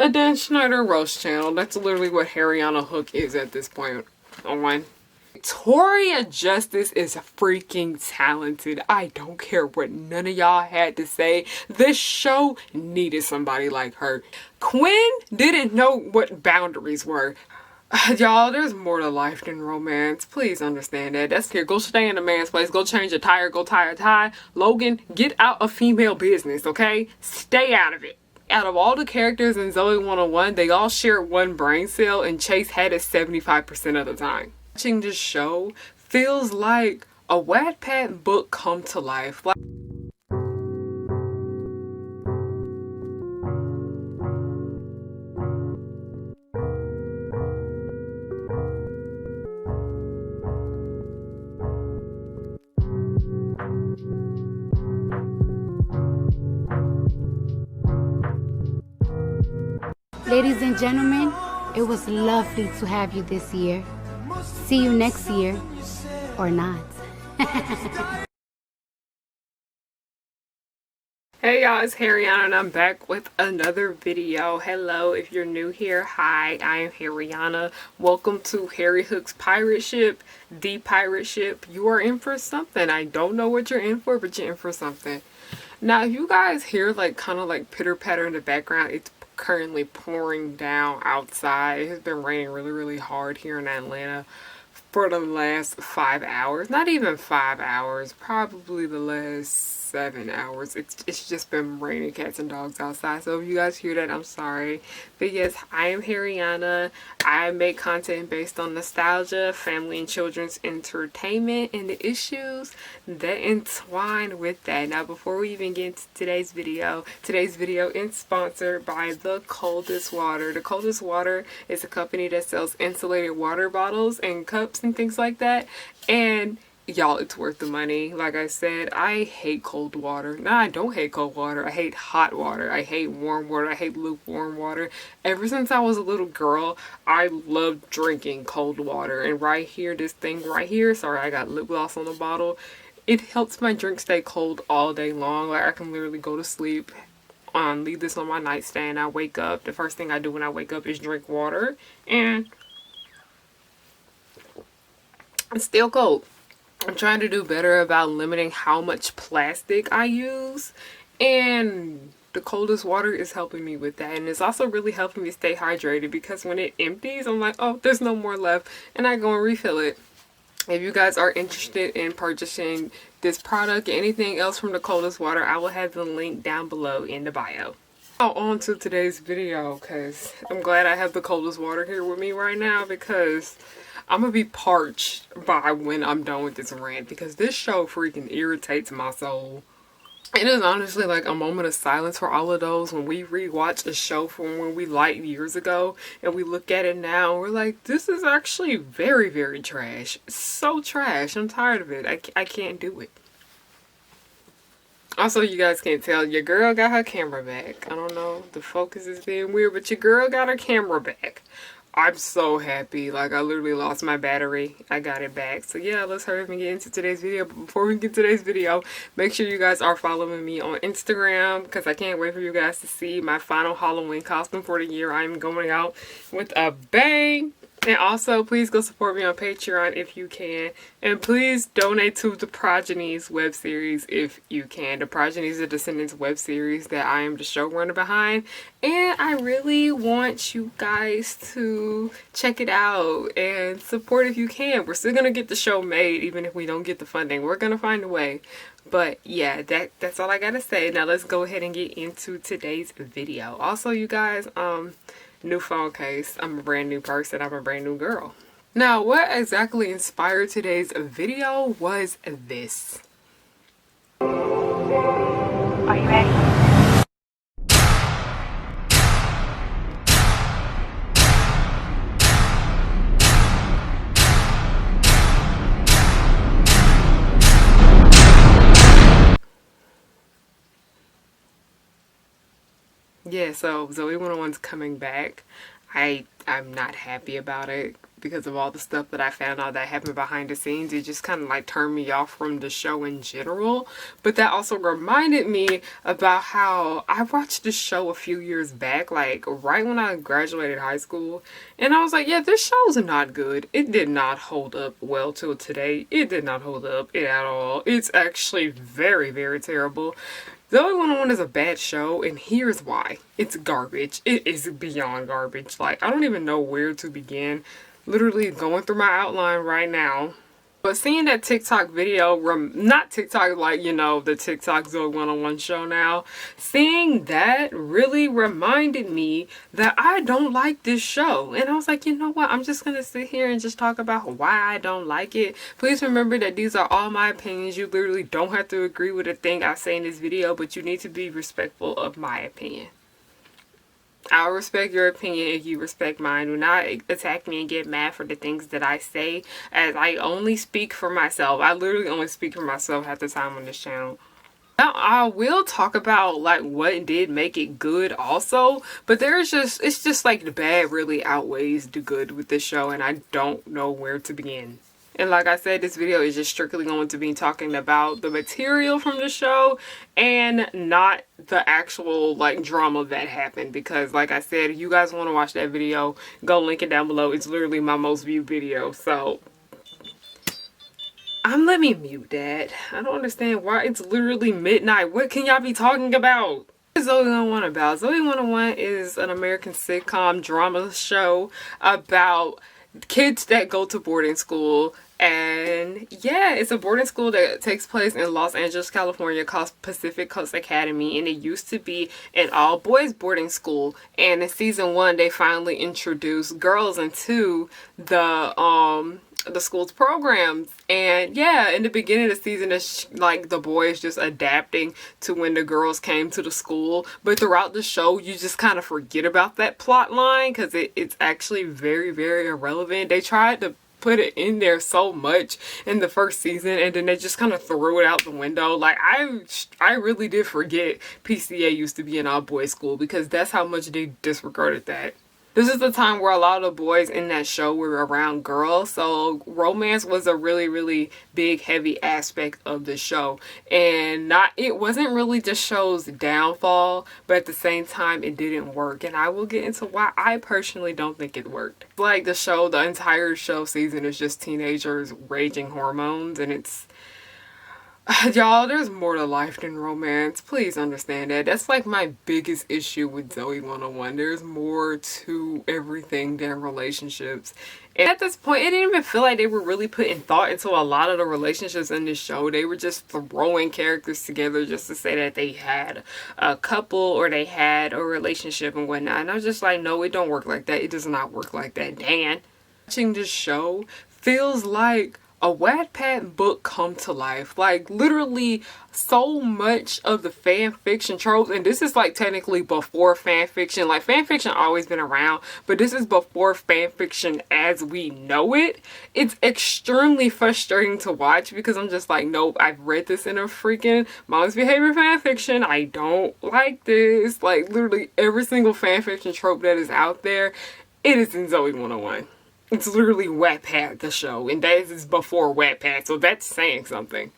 a Dan Schneider roast channel. That's literally what Harriyannahook is at this point on. Victoria Justice is freaking talented. I don't care what none of y'all had to say. This show needed somebody like her. Quinn didn't know what boundaries were. Y'all, there's more to life than romance. Please understand that. That's here. Go stay in a man's place. Go change a tire. Go tie a tie. Logan, get out of female business, okay? Stay out of it. Out of all the characters in Zoey 101, they all share one brain cell, and Chase had it 75% of the time. Watching this show feels like a Wattpad book come to life. Like, ladies and gentlemen, it was lovely to have you this year. See you next year, or not. hey y'all, it's Harriyanna and I'm back with another video. Hello, if you're new here, hi, I am Harriyanna. Welcome to Harry Hook's pirate ship, the pirate ship. You are in for something. I don't know what you're in for, but you're in for something. Now, if you guys hear like kind of like pitter patter in the background, it's currently pouring down outside. It has been raining really hard here in Atlanta for the last 5 hours. Not even 5 hours, probably the last 7 hours. It's just been raining cats and dogs outside. So if you guys hear that, I'm sorry. But yes, I am Harriyanna. I make content based on nostalgia, family and children's entertainment, and the issues that entwine with that. Now, before we even get into today's video is sponsored by The Coldest Water. The Coldest Water is a company that sells insulated water bottles and cups and things like that. And y'all, it's worth the money. Like I said, I hate cold water. No, I don't hate cold water. I hate hot water. I hate warm water. I hate lukewarm water. Ever since I was a little girl, I loved drinking cold water. And right here, this thing right here, sorry, I got lip gloss on the bottle. It helps my drink stay cold all day long. Like, I can literally go to sleep, leave this on my nightstand. I wake up. The first thing I do when I wake up is drink water. And it's still cold. I'm trying to do better about limiting how much plastic I use, and the coldest water is helping me with that. And it's also really helping me stay hydrated, because when it empties, I'm like, oh, there's no more left, and I go and refill it. If you guys are interested in purchasing this product or anything else from the coldest water, I will have the link down below in the bio. Now on to today's video, because I'm glad I have the coldest water here with me right now, because I'm gonna be parched by when I'm done with this rant, because this show freaking irritates my soul. It is honestly like a moment of silence for all of those when we rewatch a show from when we liked years ago and we look at it now and we're like, this is actually very trash. It's so trash. I'm tired of it. I can't do it. Also, you guys can't tell, your girl got her camera back. I don't know, the focus is being weird, but your girl got her camera back. I'm so happy. Like, I literally lost my battery. I got it back. So yeah, let's hurry up and get into today's video. But before we get to today's video, make sure you guys are following me on Instagram, because I can't wait for you guys to see my final Halloween costume for the year. I'm going out with a bang. And also, please go support me on Patreon if you can. And please donate to the Progenies web series if you can. The Progenies of Descendants web series that I am the showrunner behind. And I really want you guys to check it out and support if you can. We're still going to get the show made even if we don't get the funding. We're going to find a way. But yeah, that's all I got to say. Now let's go ahead and get into today's video. Also, you guys, new phone case. I'm a brand new person. I'm a brand new girl. Now, what exactly inspired today's video was this. Are you ready? Yeah, so Zoey 101's coming back. I'm not happy about it, because of all the stuff that I found out that happened behind the scenes. It just kind of like turned me off from the show in general. But that also reminded me about how I watched this show a few years back, like right when I graduated high school, and I was like, yeah, this show's not good. It did not hold up well till today. It did not hold up at all. It's actually very, very terrible. Zoey 101 is a bad show, and here's why. It's garbage. It is beyond garbage. Like, I don't even know where to begin. Literally going through my outline right now. But seeing that TikTok video, not TikTok like, you know, the TikTok Zoey 101 show now, seeing that really reminded me that I don't like this show. And I was like, you know what, I'm just going to sit here and just talk about why I don't like it. Please remember that these are all my opinions. You literally don't have to agree with a thing I say in this video, but you need to be respectful of my opinion. I'll respect your opinion if you respect mine. Do not attack me and get mad for the things that I say, as I only speak for myself. I literally only speak for myself half the time on this channel. Now, I will talk about like what did make it good also, but it's just like the bad really outweighs the good with this show, and I don't know where to begin. And like I said, this video is just strictly going to be talking about the material from the show and not the actual like drama that happened, because like I said, if you guys want to watch that video, go link it down below. It's literally my most viewed video. So let me mute that. I don't understand why it's literally midnight. What can y'all be talking about? What is Zoey 101 about? Zoey 101 is an American sitcom drama show about kids that go to boarding school. And yeah, it's a boarding school that takes place in Los Angeles, California, called Pacific Coast Academy, and it used to be an all-boys boarding school. And in season 1, they finally introduced girls into the school's programs. And yeah, in the beginning of the season, it's like the boys just adapting to when the girls came to the school, but throughout the show you just kind of forget about that plot line because it's actually very, very irrelevant. They tried to put it in there so much in the first season, and then they just kind of threw it out the window. Like, I really did forget PCA used to be an all-boys school, because that's how much they disregarded that. This is the time where a lot of the boys in that show were around girls, so romance was a really, really big, heavy aspect of the show. And it wasn't really the show's downfall, but at the same time, it didn't work. And I will get into why I personally don't think it worked. Like, the entire show season is just teenagers raging hormones, and it's... Y'all, there's more to life than romance. Please understand that. That's like my biggest issue with Zoey 101. There's more to everything than relationships. And at this point, it didn't even feel like they were really putting thought into a lot of the relationships in this show. They were just throwing characters together just to say that they had a couple or they had a relationship and whatnot. And I was just like, no, it don't work like that. It does not work like that, Dan. Watching this show feels like a Wattpad book come to life. Like, literally so much of the fan fiction tropes, and this is like technically before fan fiction. Like, fan fiction always been around, but this is before fan fiction as we know it. It's extremely frustrating to watch because I'm just like, nope, I've read this in a freaking Mom's Behavior fan fiction. I don't like this. Like, literally every single fan fiction trope that is out there, it is in Zoey 101. It's literally Wattpad, the show, and that is before Wattpad, so that's saying something.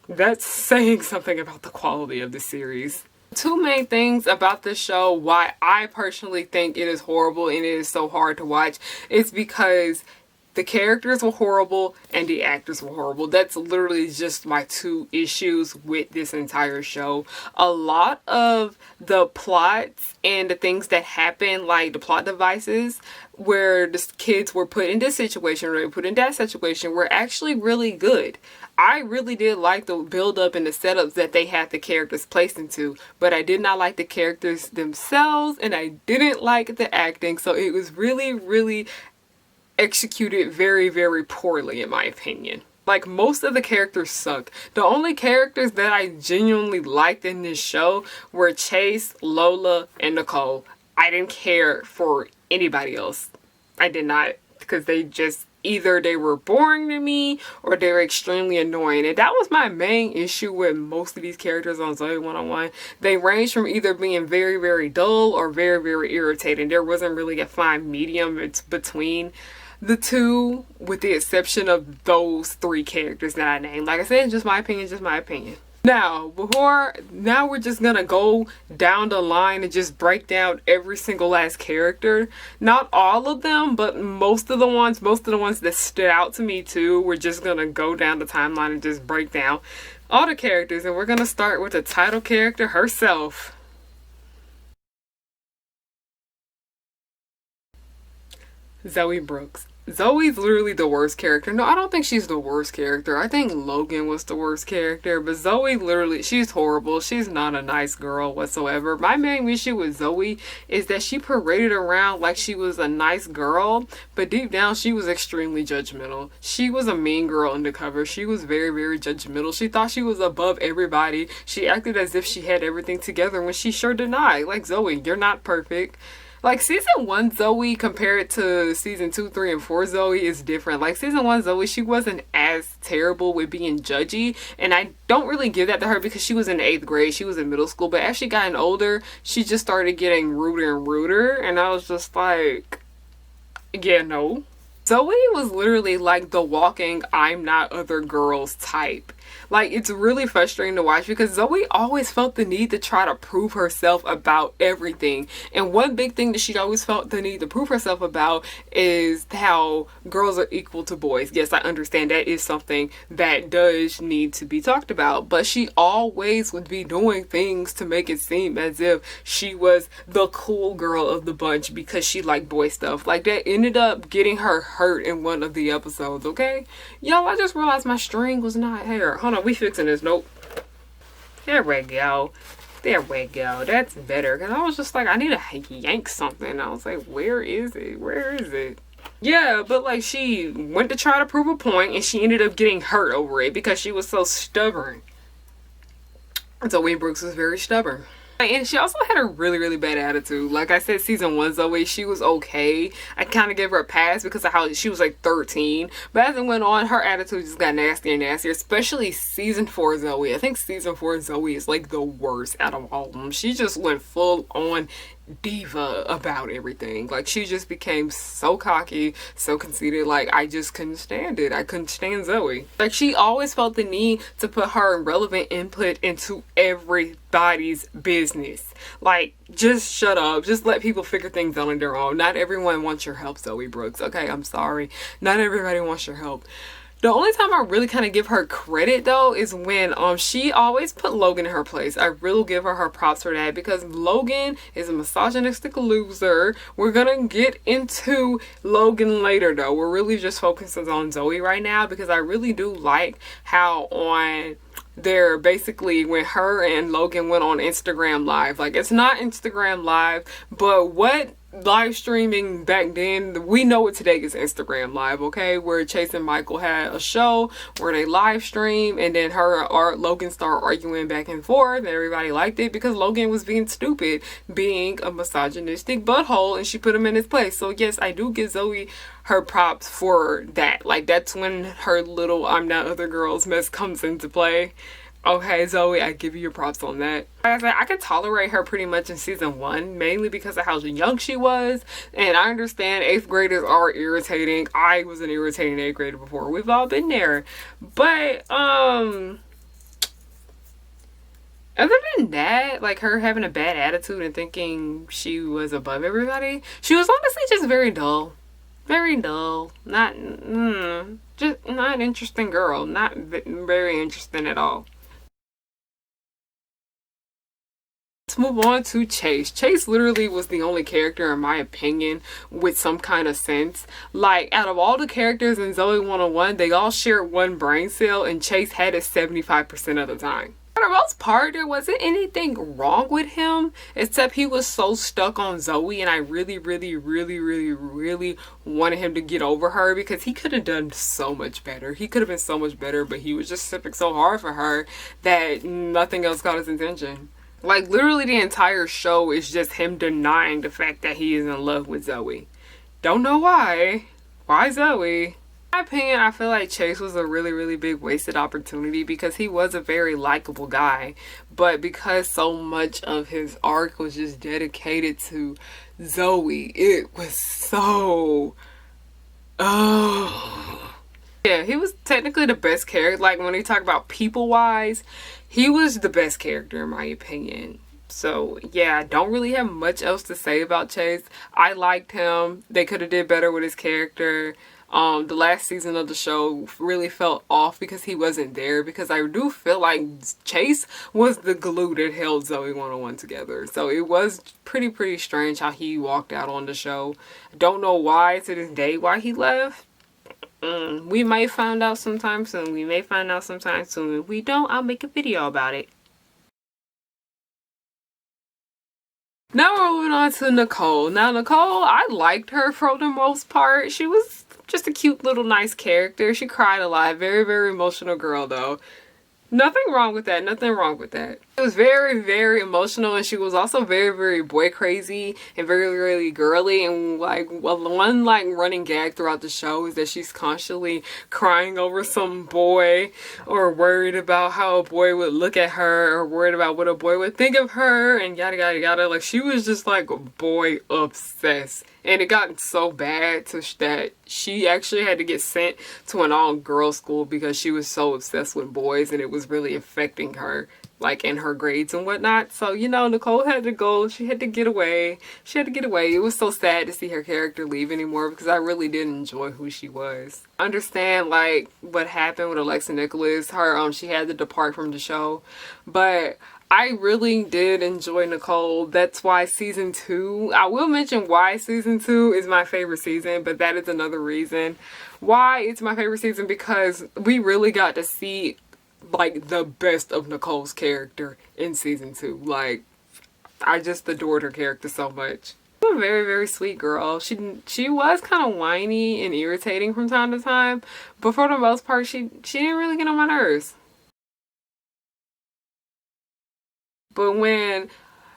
That's saying something about the quality of the series. Two main things about this show, why I personally think it is horrible and it is so hard to watch, is because the characters were horrible and the actors were horrible. That's literally just my two issues with this entire show. A lot of the plots and the things that happen, like the plot devices, where the kids were put in this situation or they were put in that situation, were actually really good. I really did like the build-up and the setups that they had the characters placed into, but I did not like the characters themselves, and I didn't like the acting, so it was really, really executed very, very poorly in my opinion. Like, most of the characters suck. The only characters that I genuinely liked in this show were Chase, Lola, and Nicole. I didn't care for anybody else. I did not, because they just, either they were boring to me or they were extremely annoying. And that was my main issue with most of these characters on Zoey 101. They range from either being very, very dull or very, very irritating. There wasn't really a fine medium between. the two, with the exception of those three characters that I named. Like I said, just my opinion, just my opinion. Now, we're just gonna go down the line and just break down every single last character. Not all of them, but most of the ones that stood out to me too. We're just gonna go down the timeline and just break down all the characters. And we're gonna start with the title character herself. Zoey Brooks. Zoey's literally the worst character. No, I don't think she's the worst character. I think Logan was the worst character. But Zoey, literally, she's horrible. She's not a nice girl whatsoever. My main issue with Zoey is that she paraded around like she was a nice girl. But deep down, she was extremely judgmental. She was a mean girl undercover. She was very, very judgmental. She thought she was above everybody. She acted as if she had everything together when she sure denied. Like, Zoey, you're not perfect. Like, season 1 Zoey compared to season 2, 3, and 4 Zoey is different. Like, season 1 Zoey, she wasn't as terrible with being judgy. And I don't really give that to her because she was in 8th grade. She was in middle school. But as she gotten older, she just started getting ruder and ruder. And I was just like, yeah, no. Zoey was literally like the walking I'm not other girls type. Like, it's really frustrating to watch because Zoey always felt the need to try to prove herself about everything. And one big thing that she always felt the need to prove herself about is how girls are equal to boys. Yes, I understand that is something that does need to be talked about. But she always would be doing things to make it seem as if she was the cool girl of the bunch because she liked boy stuff. Like, that ended up getting her hurt in one of the episodes, okay? Yo, I just realized my string was not hair. Hold on, we fixing this. Nope. There we go. There we go. That's better. Because I was just like, I need to yank something. I was like, where is it? Where is it? Yeah, but like, she went to try to prove a point and she ended up getting hurt over it because she was so stubborn. Zoey Brooks was very stubborn. And she also had a really, really bad attitude. Like I said, season 1 Zoey, she was okay. I kind of gave her a pass because of how she was like 13. But as it went on, her attitude just got nastier and nastier. Especially season 4 Zoey. I think season 4 Zoey is like the worst out of all of them. She just went full on diva about everything. Like, she just became so cocky, so conceited. Like, I just couldn't stand it. I couldn't stand Zoey. Like, she always felt the need to put her relevant input into everybody's business. Like, just shut up. Just let people figure things out on their own. Not everyone wants your help, Zoey Brooks. Okay, I'm sorry. Not everybody wants your help. The only time I really kind of give her credit, though, is when she always put Logan in her place. I really give her props for that because Logan is a misogynistic loser. We're going to get into Logan later, though. We're really just focusing on Zoey right now because I really do like how on there, basically, when her and Logan went on Instagram Live. Like, it's not Instagram Live, but what live streaming back then, we know it today is Instagram Live, okay? Where Chase and Michael had a show where they live stream, and then her or Logan started arguing back and forth, and everybody liked it because Logan was being stupid, being a misogynistic butthole, and she put him in his place. So yes, I do give Zoey her props for that. Like, that's when her little I'm not other girls mess comes into play. Okay, Zoey, I give you your props on that. Like I said, I could tolerate her pretty much in season 1, mainly because of how young she was. And I understand 8th graders are irritating. I was an irritating 8th grader before. We've all been there. But, other than that, like her having a bad attitude and thinking she was above everybody, she was honestly just very dull. Very dull. Just not interesting girl. Not very interesting at all. Let's move on to Chase. Chase literally was the only character, in my opinion, with some kind of sense. Like, out of all the characters in Zoey 101, they all shared one brain cell, and Chase had it 75% of the time. For the most part, there wasn't anything wrong with him, except he was so stuck on Zoey, and I really, really, really, really, really wanted him to get over her because he could have done so much better. He could have been so much better, but he was just sipping so hard for her that nothing else got his attention. Like, literally the entire show is just him denying the fact that he is in love with Zoey. Don't know why. Why Zoey? In my opinion, I feel like Chase was a really, really big wasted opportunity because he was a very likable guy. But because so much of his arc was just dedicated to Zoey, it was so Oh. Yeah, he was technically the best character. Like, when you talk about people-wise, he was the best character in my opinion. So, yeah, I don't really have much else to say about Chase. I liked him. They could have did better with his character. The last season of the show really felt off because he wasn't there, because I do feel like Chase was the glue that held Zoey 101 together. So it was pretty strange how he walked out on the show. Don't know why to this day why he left. We might find out sometime soon. We may find out sometime soon. If we don't, I'll make a video about it. Now we're moving on to Nicole. Now Nicole, I liked her for the most part. She was just a cute little nice character. She cried a lot. Very emotional girl though. Nothing wrong with that. Nothing wrong with that. It was very emotional, and she was also very boy crazy and very girly. And like, well, one like running gag throughout the show is that she's constantly crying over some boy, or worried about how a boy would look at her, or worried about what a boy would think of her, and yada. Like, she was just like boy obsessed. And it got so bad that she actually had to get sent to an all-girls school because she was so obsessed with boys, and it was really affecting her, like, in her grades and whatnot. So, you know, Nicole had to go. She had to get away. It was so sad to see her character leave anymore, because I really didn't enjoy who she was. I understand, like, what happened with Alexa Nicholas. She had to depart from the show. But I really did enjoy Nicole. That's why season 2, I will mention why season 2 is my favorite season, but that is another reason why it's my favorite season, because we really got to see like the best of Nicole's character in season 2. Like, I just adored her character so much. She was a very sweet girl. She was kind of whiny and irritating from time to time, but for the most part she didn't really get on my nerves. But when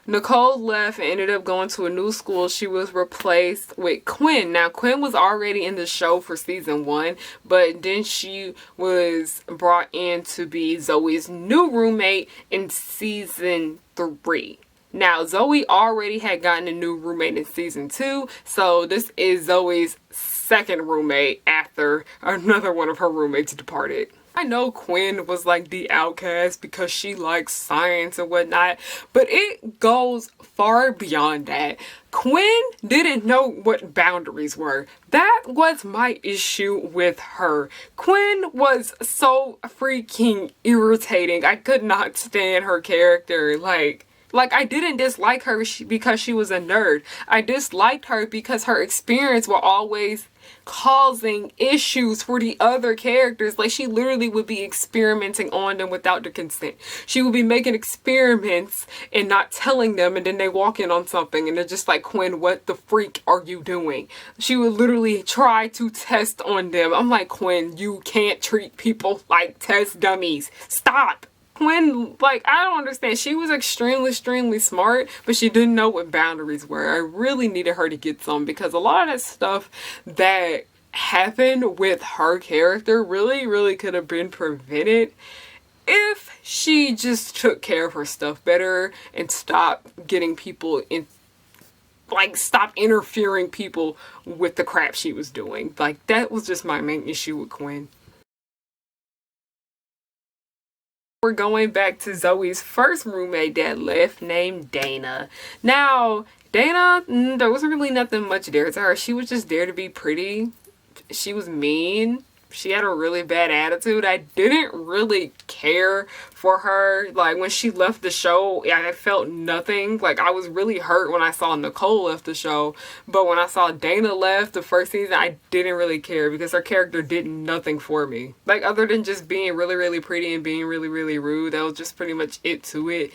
Nicole left and ended up going to a new school, she was replaced with Quin. Now, Quin was already in the show for season 1, but then she was brought in to be Zoey's new roommate in season 3. Now, Zoey already had gotten a new roommate in season 2, so this is Zoey's second roommate after another one of her roommates departed. I know Quin was like the outcast because she likes science and whatnot, but it goes far beyond that. Quin didn't know what boundaries were. That was my issue with her. Quin was so freaking irritating. I could not stand her character. Like, I didn't dislike her because she was a nerd. I disliked her because her experience were always causing issues for the other characters. Like, she literally would be experimenting on them without their consent. She would be making experiments and not telling them, and then they walk in on something and they're just like, Quin, what the freak are you doing? She would literally try to test on them. I'm like, Quin, you can't treat people like test dummies. Stop. Quin, like, I don't understand. She was extremely smart, but she didn't know what boundaries were. I really needed her to get some, because a lot of that stuff that happened with her character really could have been prevented if she just took care of her stuff better and stopped getting people in, like, stop interfering people with the crap she was doing. Like, that was just my main issue with Quin. We're going back to Zoey's first roommate that left, named Dana. Now, Dana, there wasn't really nothing much there to her. She was just there to be pretty. She was mean. She had a really bad attitude. I didn't really care for her. Like, when she left the show, I felt nothing. Like, I was really hurt when I saw Nicole left the show. But when I saw Dana left the first season, I didn't really care, because her character did nothing for me. Like, other than just being really pretty and being really rude, that was just pretty much it to it.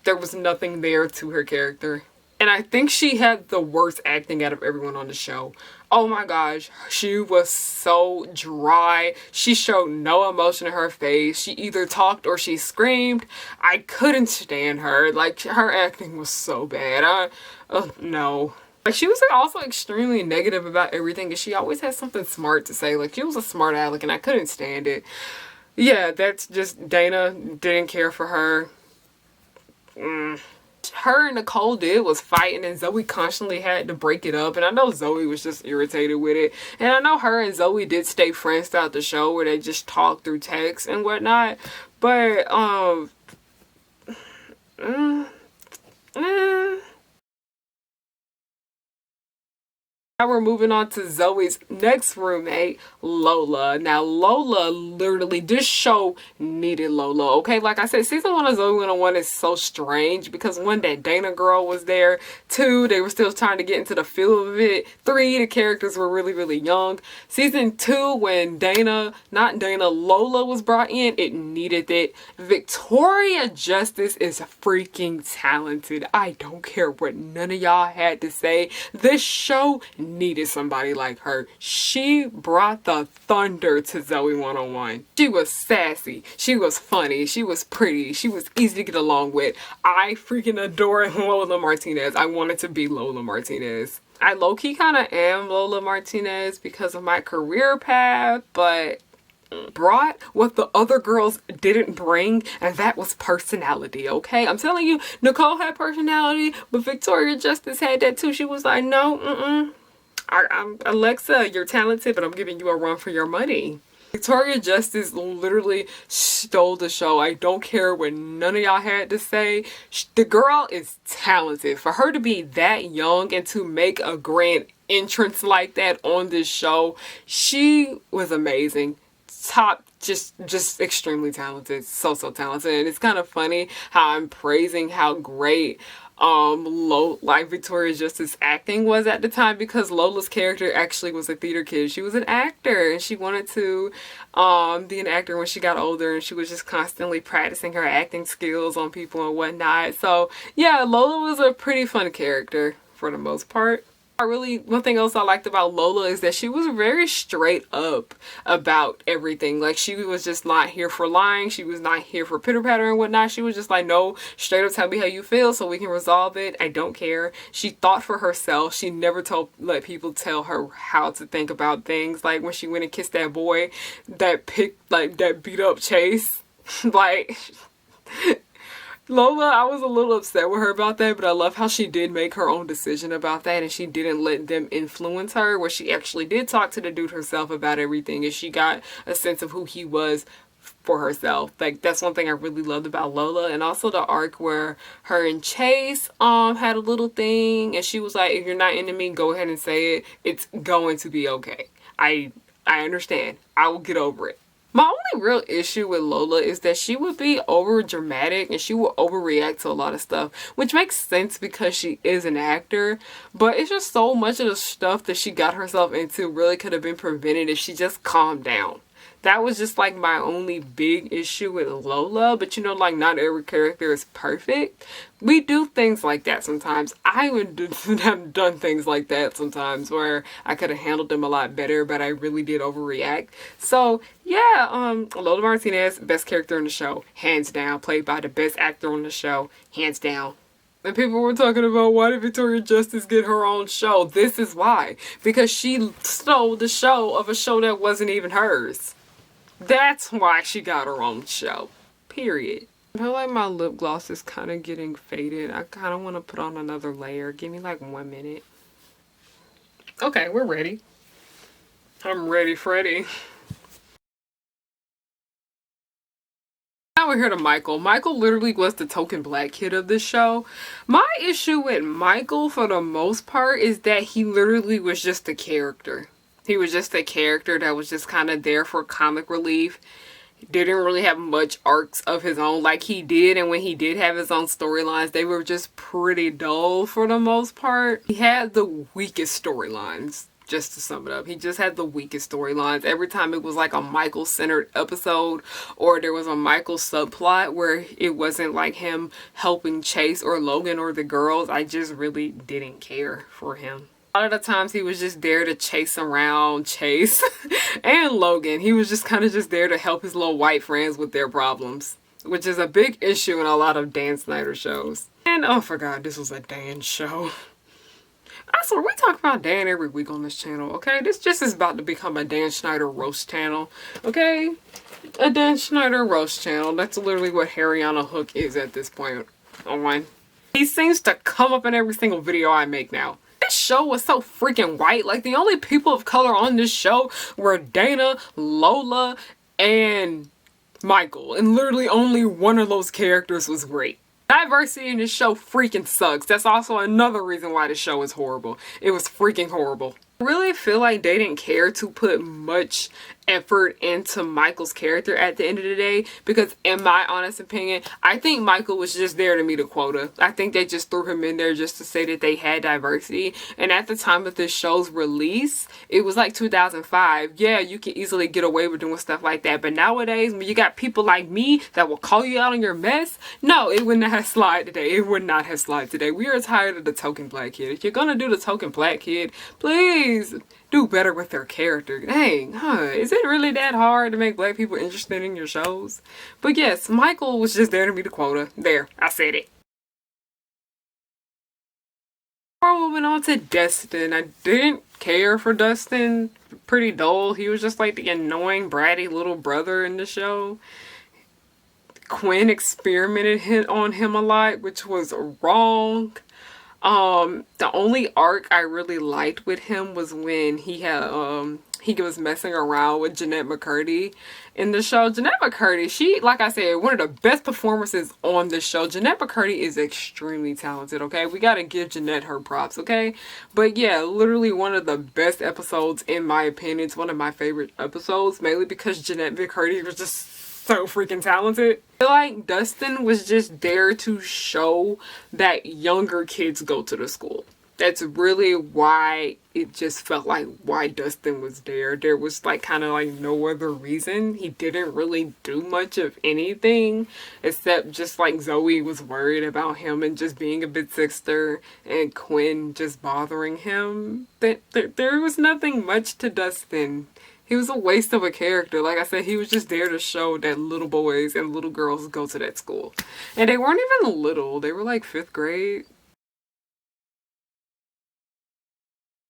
There was nothing there to her character. And I think she had the worst acting out of everyone on the show. Oh my gosh, she was so dry. She showed no emotion in her face. She either talked or she screamed. I couldn't stand her. Like, her acting was so bad. No. Like, she was also extremely negative about everything, and she always had something smart to say. Like, she was a smart aleck, and I couldn't stand it. Yeah, that's just, Dana, didn't care for her. her and Nicole did was fighting, and Zoey constantly had to break it up, and I know Zoey was just irritated with it, and I know her and Zoey did stay friends throughout the show where they just talk through text and whatnot, but now we're moving on to Zoey's next roommate, Lola. Now, Lola, literally, this show needed Lola, okay? Like I said, season 1 of Zoey 101 is so strange because 1, that Dana girl was there. 2, they were still trying to get into the feel of it. 3, the characters were really, really young. Season 2, when Lola was brought in, it needed it. Victoria Justice is freaking talented. I don't care what none of y'all had to say. This show needed somebody like her. She brought the thunder to Zoey 101. She was sassy. She was funny. She was pretty. She was easy to get along with. I freaking adore Lola Martinez. I wanted to be Lola Martinez. I low-key kind of am Lola Martinez because of my career path, but brought what the other girls didn't bring, and that was personality, okay? I'm telling you, Nicole had personality, but Victoria Justice had that too. She was like, no, I'm Alexa, you're talented, but I'm giving you a run for your money. Victoria Justice literally stole the show. I don't care what none of y'all had to say. The girl is talented. For her to be that young and to make a grand entrance like that on this show, she was amazing. Top, just extremely talented. So talented. And it's kind of funny how I'm praising how great Victoria Justice acting was at the time, because Lola's character actually was a theater kid. She was an actor and she wanted to be an actor when she got older, and she was just constantly practicing her acting skills on people and whatnot. So yeah, Lola was a pretty fun character for the most part. One thing else I liked about Lola is that she was very straight up about everything. Like, she was just not here for lying. She was not here for pitter patter and whatnot. She was just like, no, straight up tell me how you feel so we can resolve it. I don't care. She thought for herself. She never let people tell her how to think about things. Like when she went and kissed that boy that beat up Chase. Like, Lola, I was a little upset with her about that, but I love how she did make her own decision about that, and she didn't let them influence her, where she actually did talk to the dude herself about everything, and she got a sense of who he was for herself. Like, that's one thing I really loved about Lola. And also the arc where her and Chase had a little thing, and she was like, if you're not into me, go ahead and say it. It's going to be okay. I understand. I will get over it. My only real issue with Lola is that she would be over dramatic and she would overreact to a lot of stuff, which makes sense because she is an actor, but it's just so much of the stuff that she got herself into really could have been prevented if she just calmed down. That was just like my only big issue with Lola, but you know, like, not every character is perfect. We do things like that sometimes. I would have done things like that sometimes where I could have handled them a lot better, but I really did overreact. So yeah, Lola Martinez, best character in the show, hands down, played by the best actor on the show, hands down. And people were talking about, why did Victoria Justice get her own show? This is why. Because she stole the show of a show that wasn't even hers. That's why she got her own show. Period. I feel like my lip gloss is kind of getting faded. I kind of want to put on another layer. Give me like 1 minute. Okay, we're ready. I'm ready, Freddy. Now we're here to Michael. Michael literally was the token black kid of this show. My issue with Michael, for the most part, is that he literally was just a character. He was just a character that was just kind of there for comic relief. He didn't really have much arcs of his own like he did, and when he did have his own storylines, they were just pretty dull for the most part. He had the weakest storylines. Just to sum it up, he just had the weakest storylines. Every time it was like a Michael-centered episode, or there was a Michael subplot where it wasn't like him helping Chase or Logan or the girls, I just really didn't care for him. A lot of the times he was just there to chase around Chase and Logan. He was just kind of just there to help his little white friends with their problems, which is a big issue in a lot of Dan Snyder shows. And oh, for God, this was a Dan show. I swear, we talk about Dan every week on this channel, okay? This just is about to become a Dan Schneider roast channel, okay? A Dan Schneider roast channel. That's literally what Harriyannahook is at this point on. He seems to come up in every single video I make now. This show was so freaking white. Like, the only people of color on this show were Dana, Lola, and Michael. And literally only one of those characters was great. Diversity in this show freaking sucks. That's also another reason why this show is horrible. It was freaking horrible. I really feel like they didn't care to put much effort into Michael's character at the end of the day, because in my honest opinion, I think Michael was just there to meet a quota. I think they just threw him in there just to say that they had diversity. And at the time of this show's release, it was like 2005. Yeah, you can easily get away with doing stuff like that, but nowadays when you got people like me that will call you out on your mess, no, it would not have slide today. It would not have slide today. We are tired of the token black kid. If you're gonna do the token black kid, please do better with their character. Dang, is it really that hard to make black people interested in your shows? But yes, Michael was just there to meet a quota. There, I said it. We're moving on to Destin. I didn't care for Destin. Pretty dull. He was just like the annoying, bratty little brother in the show. Quinn experimented on him a lot, which was wrong. The only arc I really liked with him was when he was messing around with Jeanette McCurdy in the show. Jeanette McCurdy, she, like I said, one of the best performances on the show. Jeanette McCurdy is extremely talented, okay? We gotta give Jeanette her props, okay? But yeah, literally one of the best episodes in my opinion. It's one of my favorite episodes, mainly because Jeanette McCurdy was just so freaking talented. I feel like Destin was just there to show that younger kids go to the school. That's really why it just felt like why Destin was there. There was like kind of like no other reason. He didn't really do much of anything except just like Zoey was worried about him and just being a big sister, and Quinn just bothering him. There was nothing much to Destin. He was a waste of a character. Like I said, he was just there to show that little boys and little girls go to that school. And they weren't even little. They were like 5th grade.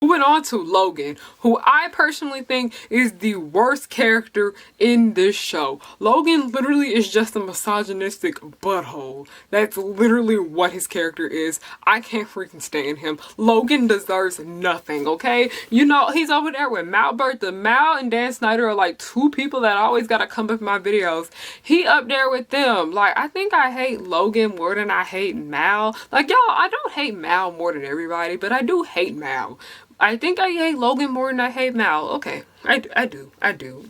Moving on to Logan, who I personally think is the worst character in this show. Logan literally is just a misogynistic butthole. That's literally what his character is. I can't freaking stand him. Logan deserves nothing, okay? You know, he's over there with Mal Bertha. Mal and Dan Snyder are like 2 people that always gotta come up in my videos. He up there with them. Like, I think I hate Logan more than I hate Mal. Like, y'all, I don't hate Mal more than everybody, but I do hate Mal. I think I hate Logan more than I hate Mal. Okay, I do.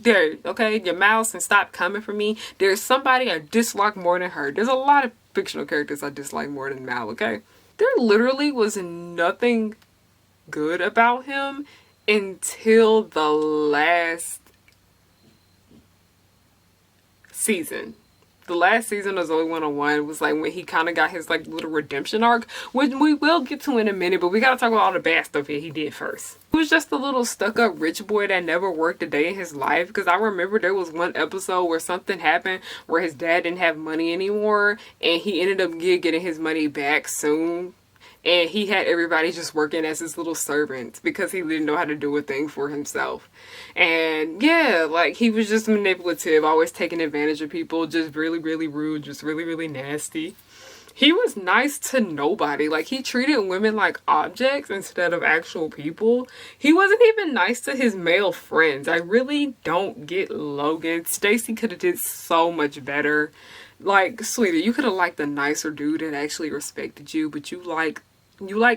There, okay, your Mal can stop coming for me. There's somebody I dislike more than her. There's a lot of fictional characters I dislike more than Mal, okay? There literally was nothing good about him until the last season. The last season of Zoey 101 was like when he kind of got his like little redemption arc, which we will get to in a minute, but we gotta talk about all the bad stuff he did first. He was just a little stuck-up rich boy that never worked a day in his life, because I remember there was one episode where something happened where his dad didn't have money anymore, and he ended up getting his money back soon. And he had everybody just working as his little servants because he didn't know how to do a thing for himself. And yeah, like he was just manipulative, always taking advantage of people, just really, really rude, just really, really nasty. He was nice to nobody. Like, he treated women like objects instead of actual people. He wasn't even nice to his male friends. I really don't get Logan. Stacey could have did so much better. Like, sweetie, you could have liked a nicer dude that actually respected you, but you liked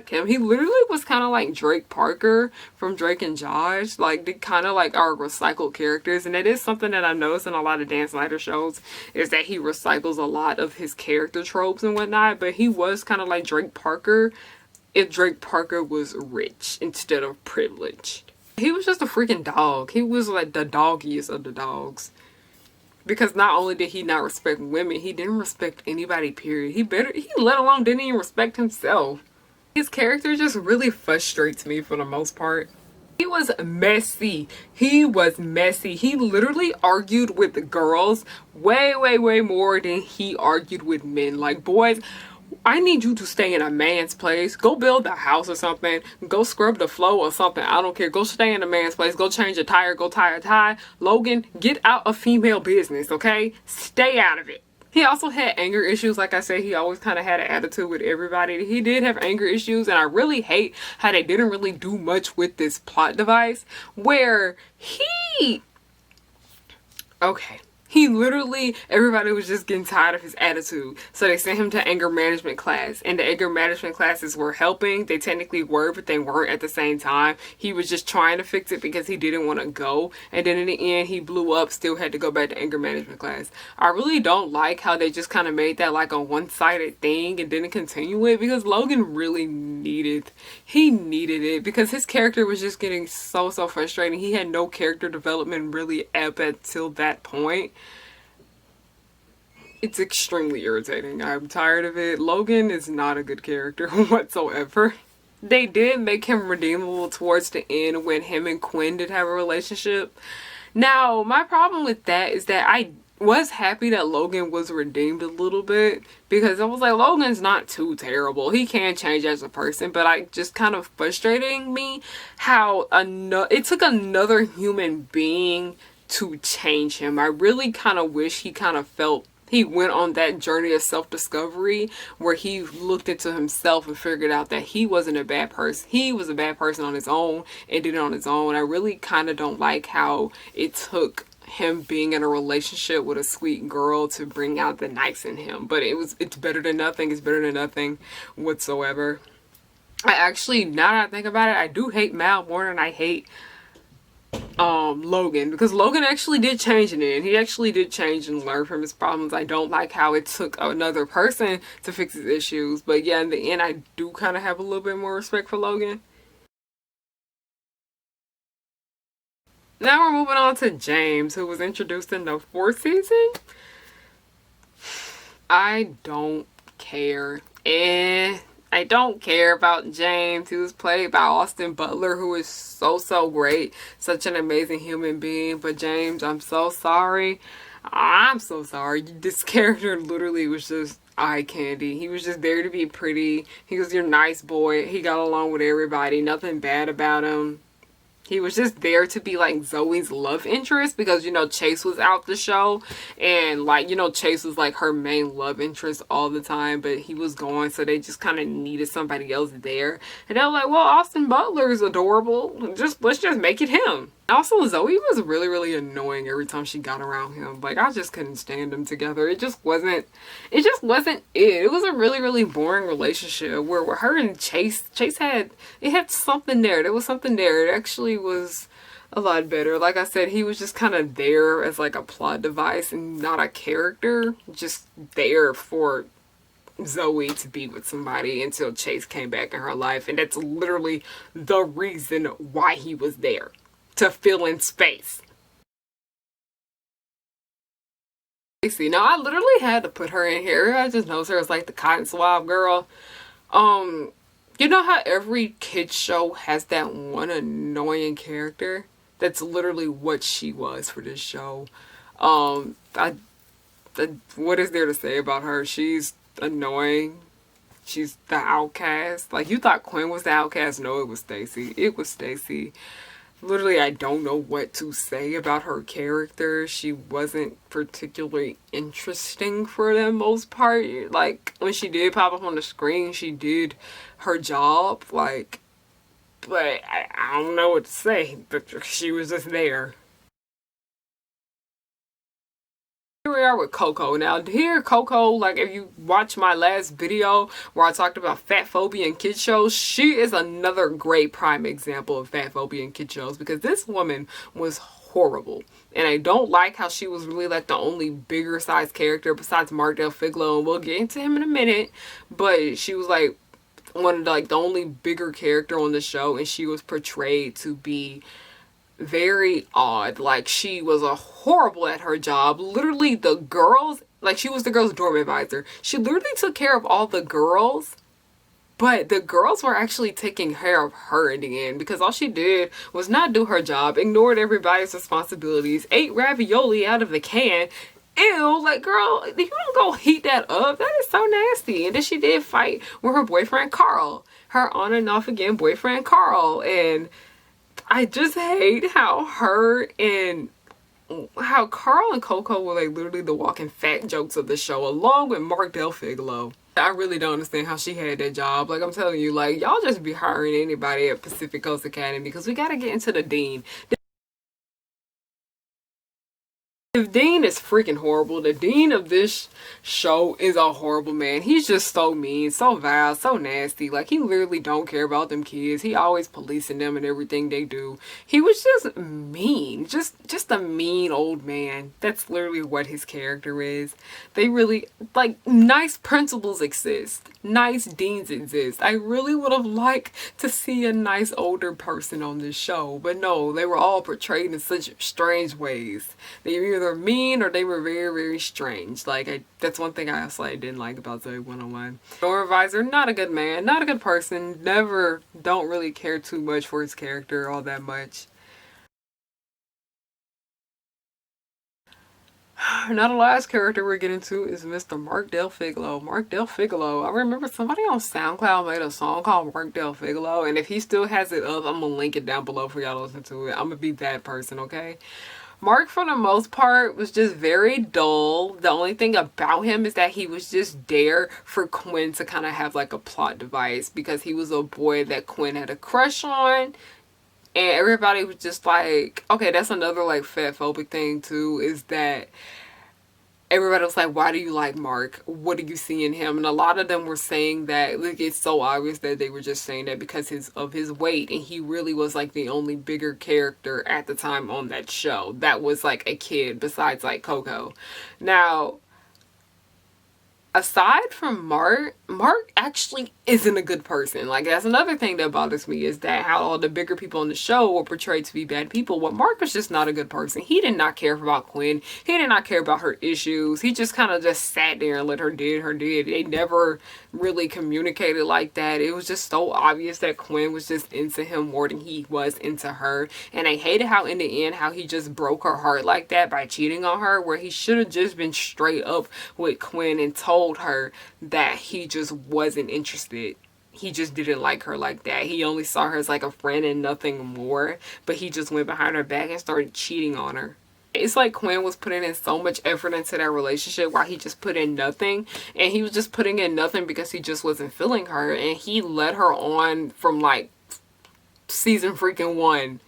him. He literally was kind of like Drake Parker from Drake and Josh. Like, they kind of like are recycled characters. And it is something that I've noticed in a lot of Dan Snyder shows, is that he recycles a lot of his character tropes and whatnot. But he was kind of like Drake Parker if Drake Parker was rich instead of privileged. He was just a freaking dog. He was like the doggiest of the dogs. Because not only did he not respect women, he didn't respect anybody, period. He let alone didn't even respect himself. His character just really frustrates me for the most part. He was messy. He was messy. He literally argued with the girls way, way, way more than he argued with men. Like, boys, I need you to stay in a man's place. Go build a house or something. Go scrub the floor or something. I don't care. Go stay in a man's place. Go change a tire. Go tie a tie. Logan, get out of female business, okay? Stay out of it. He also had anger issues. Like I said, he always kind of had an attitude with everybody. He did have anger issues, and I really hate how they didn't really do much with this plot device where he... Okay. He literally, everybody was just getting tired of his attitude. So they sent him to anger management class. And the anger management classes were helping. They technically were, but they weren't at the same time. He was just trying to fix it because he didn't want to go. And then in the end, he blew up, still had to go back to anger management class. I really don't like how they just kind of made that like a one-sided thing and didn't continue it, because Logan really needed it, because his character was just getting so frustrating. He had no character development really up until that point. It's extremely irritating. I'm tired of it. Logan is not a good character whatsoever. They did make him redeemable towards the end when him and Quinn did have a relationship. Now, my problem with that is that I was happy that Logan was redeemed a little bit, because I was like, Logan's not too terrible. He can change as a person, but I just kind of frustrating me how it took another human being to change him. I really kind of wish he kind of felt he went on that journey of self-discovery where he looked into himself and figured out that he wasn't a bad person. He was a bad person on his own and did it on his own. I really kind of don't like how it took him being in a relationship with a sweet girl to bring out the nice in him. But it's better than nothing. It's better than nothing whatsoever. I actually, now that I think about it, I do hate Mal more than I hate Logan, because Logan actually did change in it. He actually did change and learn from his problems. I don't like how it took another person to fix his issues, but yeah, in the end, I do kind of have a little bit more respect for Logan. Now we're moving on to James, who was introduced in the 4th season. I don't care. I don't care about James. He was played by Austin Butler, who is so great. Such an amazing human being. But James, I'm so sorry. I'm so sorry. This character literally was just eye candy. He was just there to be pretty. He was your nice boy. He got along with everybody. Nothing bad about him. He was just there to be like Zoe's love interest, because, you know, Chase was out the show, and like, you know, Chase was like her main love interest all the time, but he was gone, so they just kind of needed somebody else there. And they were like, well, Austin Butler is adorable. Let's just make it him. Also, Zoey was really annoying every time she got around him. Like, I just couldn't stand them together. It just wasn't it. It was a really boring relationship where her and Chase had something there. There was something there. It actually was a lot better. Like I said, he was just kind of there as like a plot device and not a character. Just there for Zoey to be with somebody until Chase came back in her life. And that's literally the reason why he was there. To fill in space. Stacey. Now, I literally had to put her in here. I just know her as like the cotton swab girl. You know how every kid's show has that one annoying character? That's literally what she was for this show. What is there to say about her? She's annoying. She's the outcast. Like, you thought Quinn was the outcast? No, it was Stacey. It was Stacey. Literally, I don't know what to say about her character. She wasn't particularly interesting for the most part. Like, when she did pop up on the screen, she did her job. Like, but I don't know what to say. But she was just there. Here we are with Coco. Now, here Coco, like if you watch my last video where I talked about fat phobia in kid shows, she is another great prime example of fat phobia in kid shows, because this woman was horrible. And I don't like how she was really like the only bigger sized character besides Mark Del Figlo, and we'll get into him in a minute, but she was like one of the only bigger character on the show, and she was portrayed to be very odd. Like, she was horrible at her job. Literally, the girls, like, she was the girls' dorm advisor. She literally took care of all the girls, but the girls were actually taking care of her in the end, because all she did was not do her job, ignored everybody's responsibilities, ate ravioli out of the can. Ew, like, girl, you don't go heat that up. That is so nasty. And then she did fight with her boyfriend Carl, her on and off again boyfriend Carl, and I just hate how her and how Carl and Coco were like literally the walking fat jokes of the show, along with Mark Del Figaro. I really don't understand how she had that job. Like, I'm telling you, like, y'all just be hiring anybody at Pacific Coast Academy, because we gotta get into the dean. The dean is freaking horrible. The dean of this show is a horrible man. He's just so mean, so vile, so nasty. Like, he literally don't care about them kids. He always policing them and everything they do. He was just mean. Just a mean old man. That's literally what his character is. They really, like, nice principals exist. Nice deans exist. I really would have liked to see a nice older person on this show. But no, they were all portrayed in such strange ways. They were either mean or they were very, very strange. Like, that's one thing I also didn't like about Zoey 101. Door advisor, not a good man, not a good person. Don't really care too much for his character all that much. Now the last character we're getting to is Mr. Mark Del Figaro. Mark Del Figaro. I remember somebody on SoundCloud made a song called Mark Del Figaro, and if he still has it up, I'm gonna link it down below for y'all to listen to it. I'm gonna be that person, okay? Mark, for the most part, was just very dull. The only thing about him is that he was just there for Quinn to kind of have like a plot device, because he was a boy that Quinn had a crush on. And everybody was just like, okay, that's another like fatphobic thing too, is that everybody was like, why do you like Mark? What do you see in him? And a lot of them were saying that, like, it's so obvious that they were just saying that because of his weight, and he really was like the only bigger character at the time on that show that was like a kid besides like Coco. Now, aside from Mark actually isn't a good person. Like, that's another thing that bothers me, is that how all the bigger people on the show were portrayed to be bad people. Well, Mark was just not a good person. He did not care about Quinn. He did not care about her issues. He just kind of just sat there and let her do her did. They never really communicated like that. It was just so obvious that Quinn was just into him more than he was into her. And I hated how in the end, how he just broke her heart like that by cheating on her, where he should have just been straight up with Quinn and told her that he just wasn't interested. He just didn't like her like that. He only saw her as like a friend and nothing more. But he just went behind her back and started cheating on her. It's like Quinn was putting in so much effort into that relationship while he just put in nothing. And he was just putting in nothing because he just wasn't feeling her. And he led her on from like season freaking 1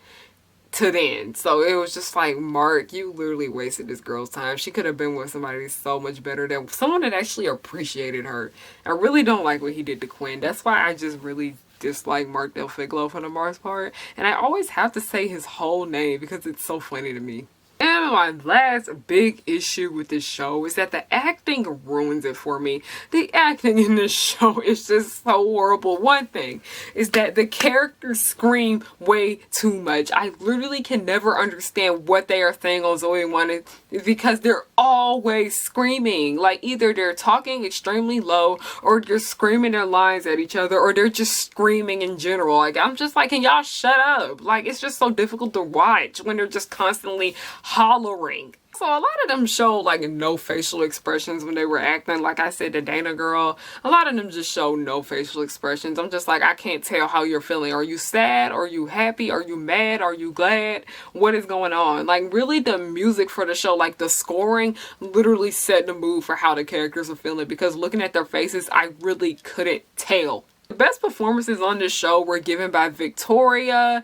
to then. So it was just like, Mark, you literally wasted this girl's time. She could have been with somebody so much better, than someone that actually appreciated her. I really don't like what he did to Quinn. That's why I just really dislike Mark Del Figaro for the most part. And I always have to say his whole name because it's so funny to me. And my last big issue with this show is that the acting ruins it for me. The acting in this show is just so horrible. One thing is that the characters scream way too much. I literally can never understand what they are saying on Zoey 1, because they're always screaming. Like, either they're talking extremely low, or they're screaming their lines at each other, or they're just screaming in general. Like, I'm just like, can y'all shut up? Like, it's just so difficult to watch when they're just constantly hollering. So a lot of them showed like no facial expressions when they were acting. Like I said, the Dana girl, a lot of them just showed no facial expressions. I'm just like, I can't tell how you're feeling. Are you sad? Are you happy? Are you mad? Are you glad? What is going on? Like, really, the music for the show, like the scoring, literally set the mood for how the characters are feeling, because looking at their faces, I really couldn't tell. The best performances on this show were given by Victoria,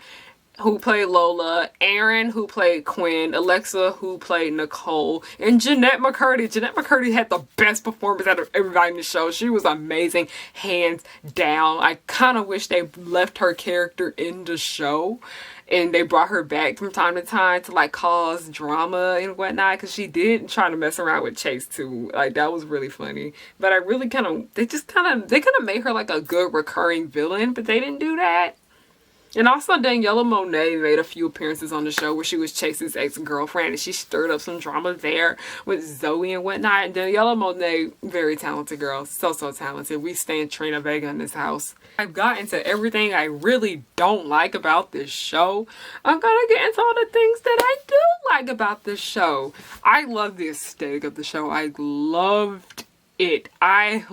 who played Lola, Aaron, who played Quinn, Alexa, who played Nicole, and Jeanette McCurdy. Jeanette McCurdy had the best performance out of everybody in the show. She was amazing, hands down. I kind of wish they left her character in the show and they brought her back from time to time to like cause drama and whatnot, because she did try to mess around with Chase too. Like, that was really funny. But I really they could have made her like a good recurring villain, but they didn't do that. And also, Daniela Monet made a few appearances on the show where she was Chase's ex-girlfriend, and she stirred up some drama there with Zoey and whatnot. And Daniela Monet, very talented girl. So talented. We stand Trina Vega in this house. I've gotten to everything I really don't like about this show. I'm gonna get into all the things that I do like about this show. I love the aesthetic of the show. I loved it. I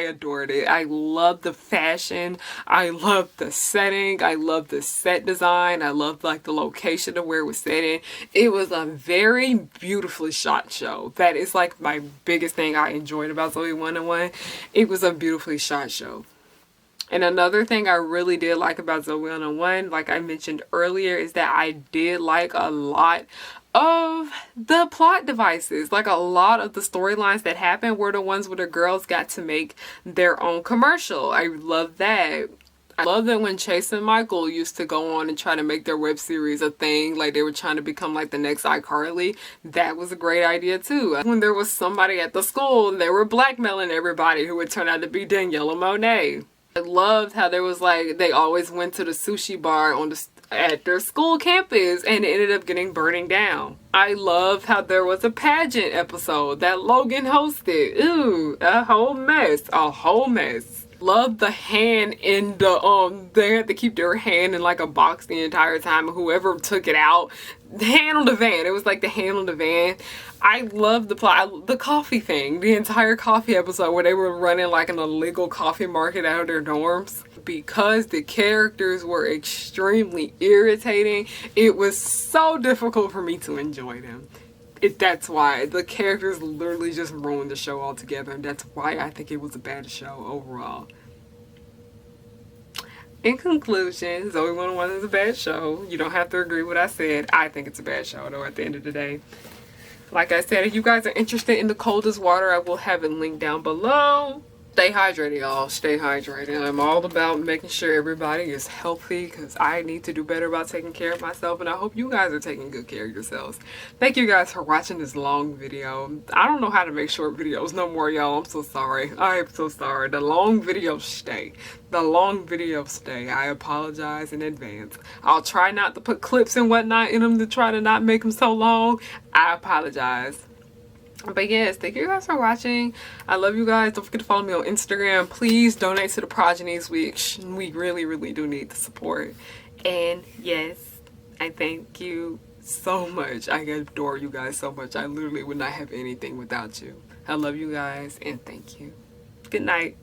adored it. I love the fashion. I love the setting. I love the set design. I love like the location of where it was set in. It was a very beautifully shot show. That is like my biggest thing I enjoyed about Zoey 101. It was a beautifully shot show. And another thing I really did like about Zoey 101, like I mentioned earlier, is that I did like a lot of the plot devices. Like a lot of the storylines that happened were the ones where the girls got to make their own commercial. I love that. I love that when Chase and Michael used to go on and try to make their web series a thing, like they were trying to become like the next iCarly. That was a great idea too. When there was somebody at the school and they were blackmailing everybody who would turn out to be Danielle and Monet. I loved how there was like, they always went to the sushi bar at their school campus and it ended up getting burning down. I love how there was a pageant episode that Logan hosted. Ooh, a whole mess. Love the hand in the, they had to keep their hand in like a box the entire time, and whoever took it out, the hand on the van. It was like the hand on the van. I love the plot, the coffee thing, the entire coffee episode where they were running like an illegal coffee market out of their dorms. Because the characters were extremely irritating, it was so difficult for me to enjoy them. That's why the characters literally just ruined the show altogether, and that's why I think it was a bad show overall. In conclusion, Zoey 101 is a bad show. You don't have to agree with what I said. I think it's a bad show though at the end of the day. Like I said, if you guys are interested in the coldest water, I will have it linked down below. Stay hydrated, y'all. Stay hydrated. I'm all about making sure everybody is healthy because I need to do better about taking care of myself, and I hope you guys are taking good care of yourselves. Thank you guys for watching this long video. I don't know how to make short videos no more, y'all. I'm so sorry. I am so sorry. The long videos stay. The long videos stay. I apologize in advance. I'll try not to put clips and whatnot in them to try to not make them so long. I apologize. But yes, thank you guys for watching. I love you guys. Don't forget to follow me on Instagram. Please donate to the Progenies. We really, really do need the support. And yes, I thank you so much. I adore you guys so much. I literally would not have anything without you. I love you guys and thank you. Good night.